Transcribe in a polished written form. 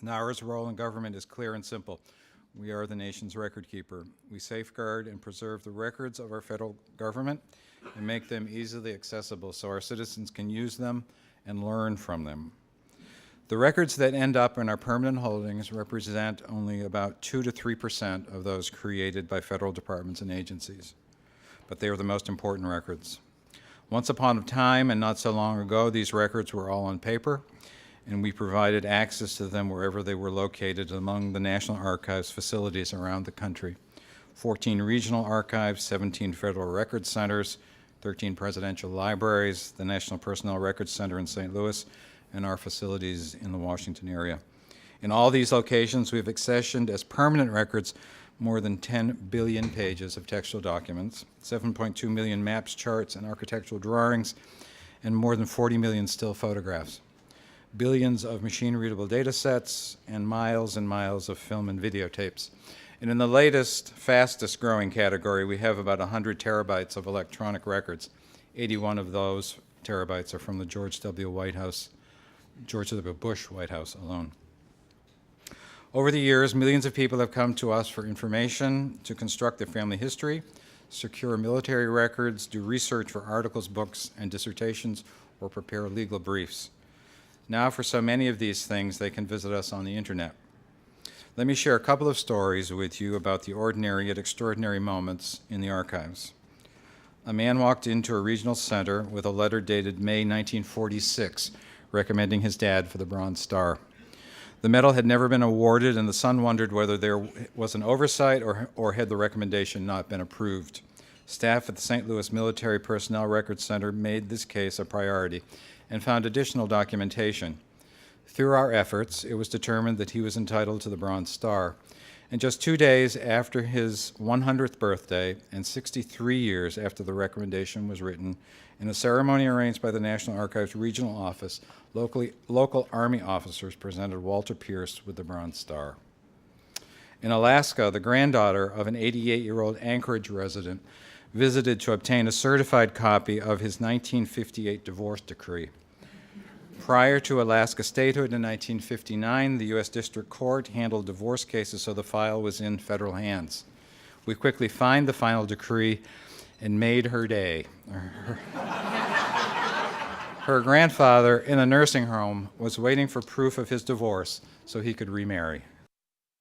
Our role in government is clear and simple. We are the nation's record keeper. We safeguard and preserve the records of our federal government and make them easily accessible so our citizens can use them and learn from them. The records that end up in our permanent holdings represent only about 2 to 3% of those created by federal departments and agencies, but they are the most important records. Once upon a time, and not so long ago, these records were all on paper, and we provided access to them wherever they were located among the National Archives facilities around the country. 14 regional archives, 17 federal records centers, 13 presidential libraries, the National Personnel Records Center in St. Louis, and our facilities in the Washington area. In all these locations, we've accessioned as permanent records more than 10 billion pages of textual documents, 7.2 million maps, charts, and architectural drawings, and more than 40 million still photographs, billions of machine-readable data sets, and miles of film and videotapes. And in the latest, fastest-growing category, we have about 100 terabytes of electronic records. 81 of those terabytes are from the George W. Bush White House alone. Over the years, millions of people have come to us for information, to construct their family history, secure military records, do research for articles, books, and dissertations, or prepare legal briefs. Now, for so many of these things, they can visit us on the internet. Let me share a couple of stories with you about the ordinary yet extraordinary moments in the archives. A man walked into a regional center with a letter dated May 1946, recommending his dad for the Bronze Star. The medal had never been awarded, and the son wondered whether there was an oversight or had the recommendation not been approved. Staff at the St. Louis Military Personnel Records Center made this case a priority and found additional documentation. Through our efforts, it was determined that he was entitled to the Bronze Star. And just 2 days after his 100th birthday and 63 years after the recommendation was written, in a ceremony arranged by the National Archives Regional Office, local Army officers presented Walter Pierce with the Bronze Star. In Alaska, the granddaughter of an 88-year-old Anchorage resident visited to obtain a certified copy of his 1958 divorce decree. Prior to Alaska statehood in 1959, the U.S. District Court handled divorce cases, so the file was in federal hands. We quickly found the final decree and made her day. Her grandfather in a nursing home was waiting for proof of his divorce so he could remarry.